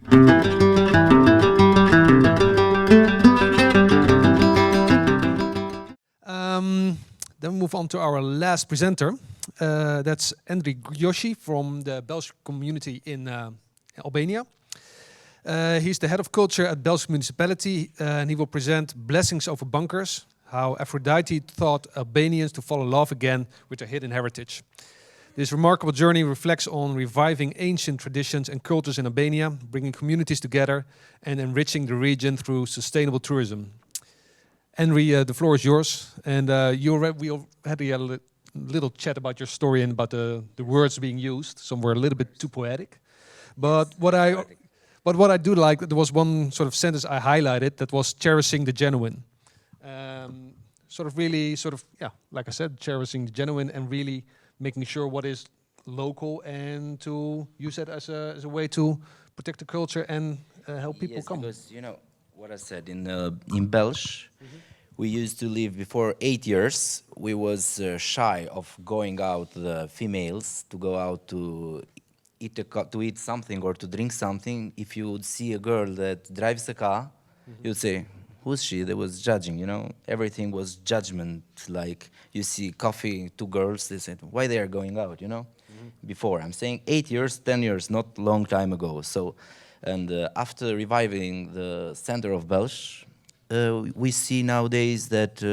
Then we move on to our last presenter. That's Endri Gjoshi from the Belgian community in Albania. He's the head of culture at Belgian municipality, and he will present Blessings Over Bunkers, how Aphrodite taught Albanians to fall in love again with their hidden heritage. This remarkable journey reflects on reviving ancient traditions and cultures in Albania, bringing communities together and enriching the region through sustainable tourism. Henry, the floor is yours. And we had a little chat about your story and about the words being used. Some were a little bit too poetic. But what I do like, there was one sort of sentence I highlighted that was cherishing the genuine. Like I said, cherishing the genuine and really making sure what is local and to use it as a way to protect the culture and help people come. Because you know what I said in Belgium, we used to live before 8 years. We was shy of going out, the females, to go out to eat something or to drink something. If you would see a girl that drives a car, you'd say, who's she? There was judging, you know. Everything was judgment. Like you see coffee, two girls, they said, why they are going out, you know? Before, I'm saying 8 years, 10 years, not long time ago. So, and after reviving the center of Belgium, we see nowadays that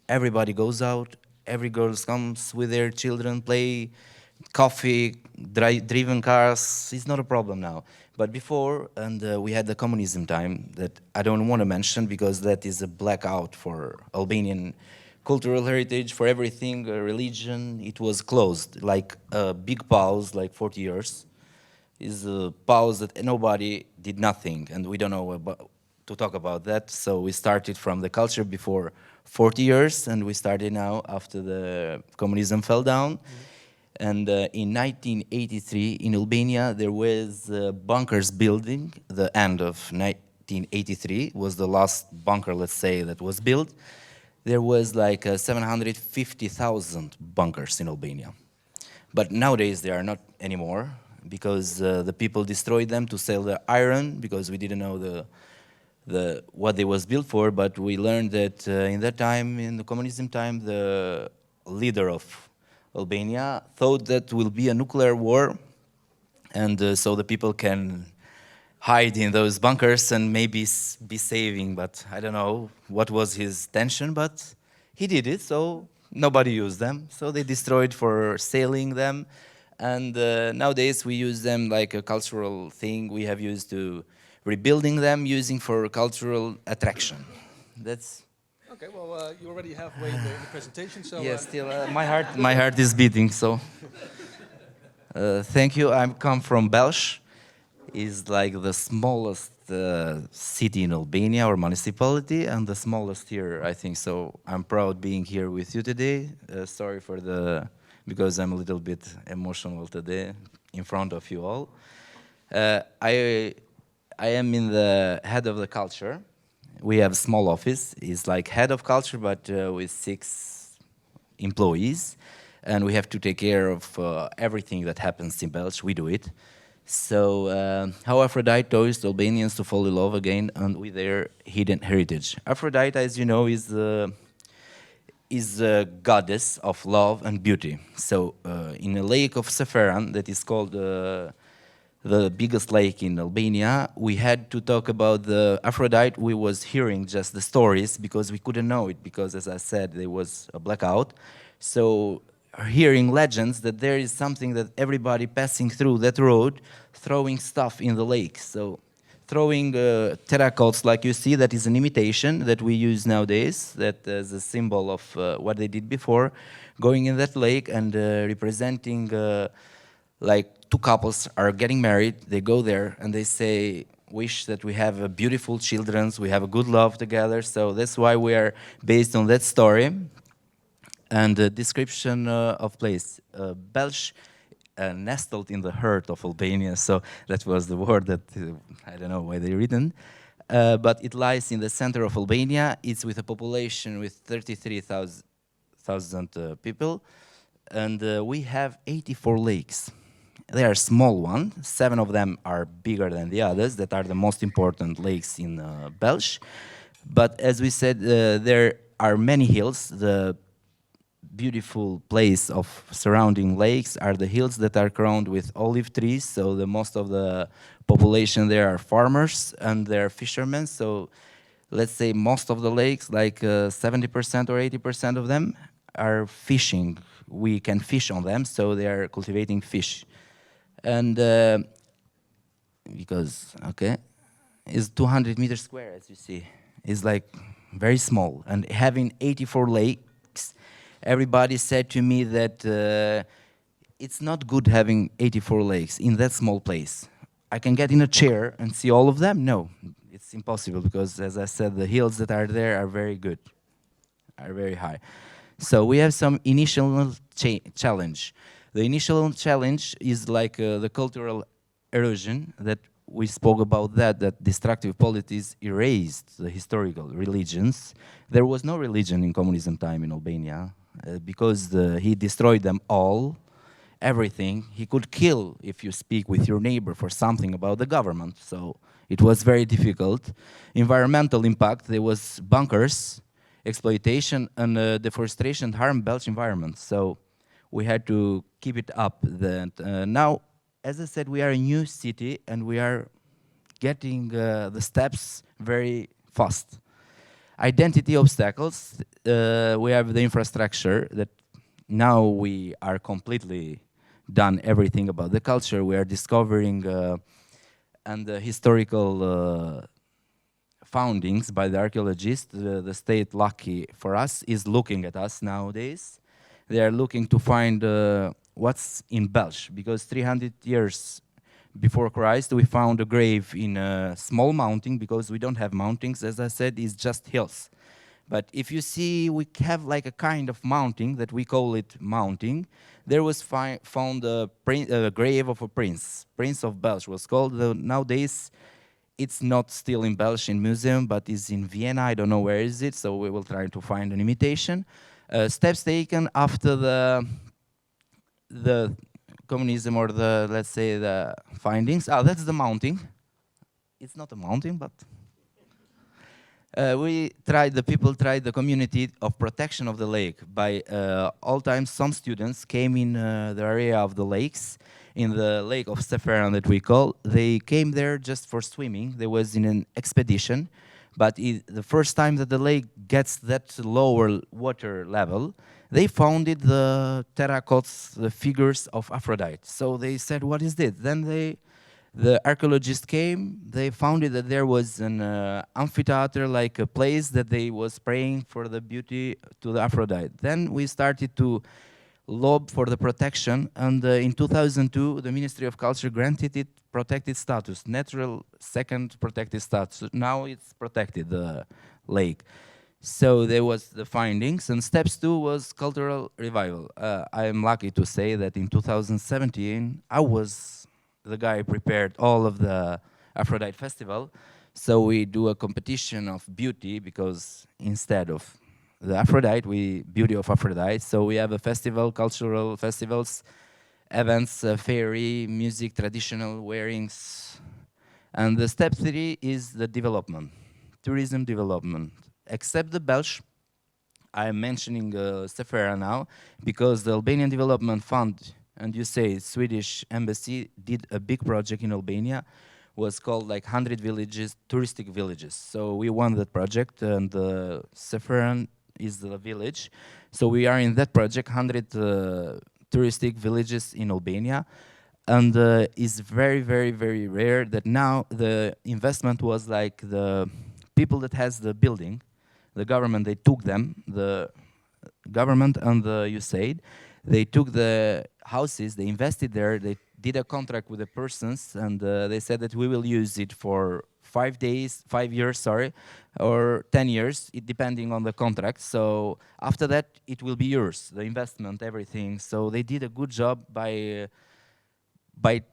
everybody goes out, every girl comes with their children, play coffee, driven cars. It's not a problem now. But before, and we had the communism time that I don't want to mention because that is a blackout for Albanian cultural heritage, for everything, religion. It was closed, like a big pause, like 40 years. Is a pause that nobody did nothing, and we don't know about to talk about that. So we started from the culture before 40 years, and we started now after the communism fell down. And in 1983 in Albania, there was bunkers building. The end of 1983 was the last bunker, let's say, that was built. There was like 750,000 bunkers in Albania. But nowadays they are not anymore because the people destroyed them to sell the iron because we didn't know what they was built for. But we learned that in that time, in the communism time, the leader of Albania thought that will be a nuclear war, and so the people can hide in those bunkers and maybe be saving. But I don't know what was his intention, but he did it, so nobody used them. So they destroyed for selling them, and nowadays we use them like a cultural thing. We have used to rebuilding them, using for cultural attraction. That's okay. Well, you already halfway in the presentation, so yeah. Still, my heart is beating. So, thank you. I come from Belš. Is like the smallest city in Albania or municipality, and the smallest here, I think. So I'm proud being here with you today. Sorry for because I'm a little bit emotional today in front of you all. I am in the head of the culture. We have a small office. It's like head of culture, but with 6 employees. And we have to take care of everything that happens in Belgium. We do it. So how Aphrodite taught Albanians to fall in love again and with their hidden heritage. Aphrodite, as you know, is a goddess of love and beauty. So in a lake of Safaran that is called the biggest lake in Albania, we had to talk about the Aphrodite. We was hearing just the stories because we couldn't know it because, as I said, there was a blackout. So hearing legends that there is something that everybody passing through that road throwing stuff in the lake. So throwing terracottas like you see, that is an imitation that we use nowadays, that is a symbol of what they did before, going in that lake and representing like 2 couples are getting married. They go there and they say, wish that we have a beautiful children, we have a good love together. So that's why we are based on that story. And the description of place, Belš, nestled in the heart of Albania. So that was the word that, I don't know why they written. But it lies in the center of Albania. It's with a population with 33,000 people. And we have 84 lakes. They are small ones. 7 of them are bigger than the others, that are the most important lakes in Belgium. But as we said, there are many hills. The beautiful place of surrounding lakes are the hills that are crowned with olive trees. So the most of the population there are farmers and they're fishermen. So let's say most of the lakes, like 70% or 80% of them, are fishing. We can fish on them, so they are cultivating fish. And because, okay, it's 200 meters square, as you see. It's like very small. And having 84 lakes, everybody said to me that it's not good having 84 lakes in that small place. I can get in a chair and see all of them? No, it's impossible because, as I said, the hills that are there are very good, are very high. So we have some initial challenge. The initial challenge is like the cultural erosion that we spoke about, that destructive policies erased the historical religions. There was no religion in communism time in Albania because he destroyed them all, everything. He could kill if you speak with your neighbor for something about the government. So it was very difficult. Environmental impact, there was bunkers, exploitation, and deforestation harmed Belgian environment. So we had to keep it up. Now, as I said, we are a new city and we are getting the steps very fast. Identity obstacles, we have the infrastructure that now we are completely done everything about the culture. We are discovering and the historical foundings by the archaeologists. The state, lucky for us, is looking at us nowadays. They are looking to find what's in Belgium, because 300 years before Christ, we found a grave in a small mountain, because we don't have mountains, as I said, it's just hills. But if you see, we have like a kind of mountain that we call it mountain. There was found a grave of a prince. Prince of Belgium was called. Nowadays, it's not still in Belgian museum, but is in Vienna. I don't know where is it, so we will try to find an imitation. Steps taken after the communism, or the, let's say, the findings. Ah, that's the mountain. It's not a mountain, but the people tried the community of protection of the lake. By all times, some students came in the area of the lakes, in the lake of Seferan that we call. They came there just for swimming. They was in an expedition, but the first time that the lake gets that lower water level, they found the terracottas, the figures of Aphrodite. So they said, what is this? Then the archaeologists came, they found that there was an amphitheater, like a place that they was praying for the beauty to the Aphrodite. Then we started to lob for the protection, and in 2002, the Ministry of Culture granted it protected status, natural second protected status. Now it's protected, the lake. So there was the findings, and steps 2 was cultural revival. I am lucky to say that in 2017, I was the guy who prepared all of the Aphrodite Festival. So we do a competition of beauty, because instead of the Aphrodite, beauty of Aphrodite. So we have a festival, cultural festivals, events, fairy, music, traditional wearings. And the step 3 is the development, tourism development. Except the Belgium, I am mentioning Sefera now, because the Albanian Development Fund, and you say Swedish Embassy, did a big project in Albania, was called like 100 villages, touristic villages. So we won that project, and Seferan is the village. So we are in that project, 100 touristic villages in Albania. And it's very, very, very rare that now the investment was like the people that has the building, the government, they took them, the government and the USAID, they took the houses, they invested there, they did a contract with the persons, and they said that we will use it for 5 years, sorry, or 10 years, depending on the contract. So after that, it will be yours, the investment, everything. So they did a good job by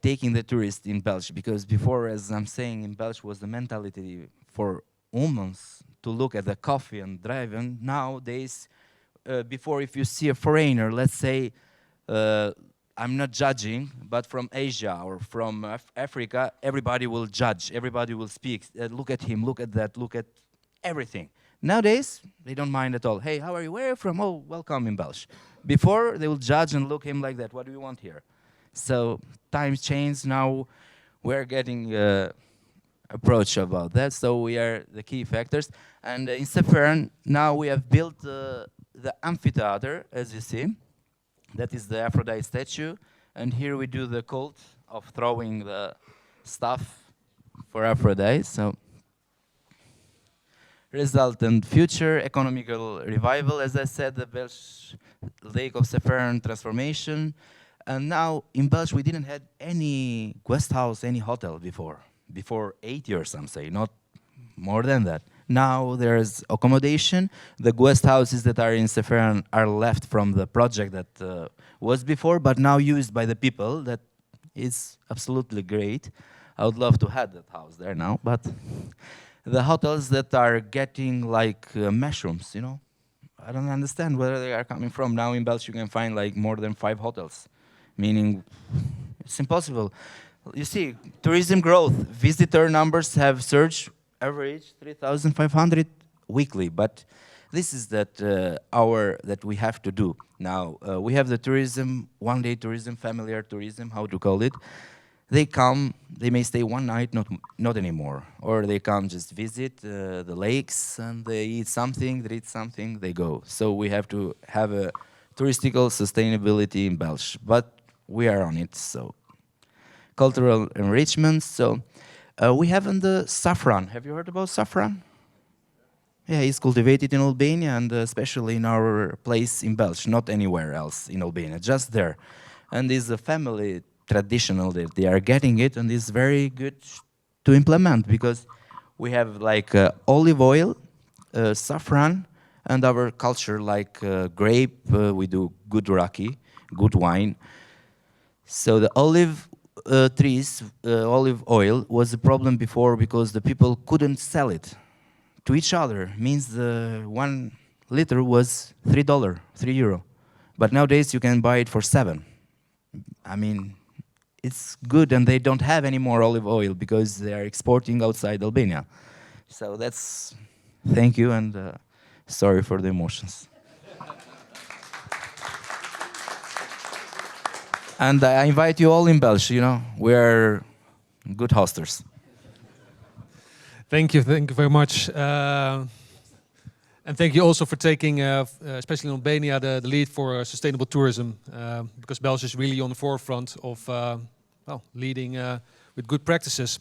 taking the tourists in Belgium, because before, as I'm saying, in Belgium was the mentality for humans to look at the coffee and drive, and nowadays, before, if you see a foreigner, let's say, I'm not judging, but from Asia or from Africa, everybody will judge, everybody will speak. Look at him, look at that, look at everything. Nowadays, they don't mind at all. Hey, how are you? Where are you from? Oh, welcome in Belgium. Before, they will judge and look him like that. What do you want here? So times change. Now we're getting approach about that. So we are the key factors. And in Sefern, now we have built the amphitheater, as you see. That is the Aphrodite statue. And here we do the cult of throwing the stuff for Aphrodite. So resultant future economical revival, as I said, the Belgian Lake of Sefern transformation. And now in Belgium, we didn't have any guest house, any hotel before 8 years, some say, not more than that. Now there's accommodation. The guest houses that are in Sefern are left from the project that was before, but now used by the people. That is absolutely great. I would love to have that house there now, but the hotels that are getting like mushrooms, you know, I don't understand where they are coming from. Now in Belgium you can find like more than 5 hotels, meaning it's impossible. You see, tourism growth, visitor numbers have surged, average 3,500 weekly, but this is that that we have to do. Now, we have the tourism, one-day tourism, familiar tourism, how to call it. They come, they may stay one night, not anymore. Or they come just visit the lakes and they eat something, they go. So we have to have a touristical sustainability in Belgium, but we are on it, so. Cultural enrichment, so we have in the saffron. Have you heard about saffron? Yeah, it's cultivated in Albania and especially in our place in Belgium, not anywhere else in Albania, just there. And it's a family traditional that they are getting it, and it's very good to implement because we have like olive oil, saffron, and our culture like grape. We do good raki, good wine. So the olive trees, olive oil was a problem before because the people couldn't sell it to each other. Means the 1 liter was $3, €3. But nowadays you can buy it for 7. I mean, it's good, and they don't have any more olive oil because they are exporting outside Albania. So that's, thank you, and sorry for the emotions. And I invite you all in Belgium, you know, we're good hosters. Thank you very much. And thank you also for taking, especially in Albania, the lead for sustainable tourism, because Belgium is really on the forefront of leading with good practices.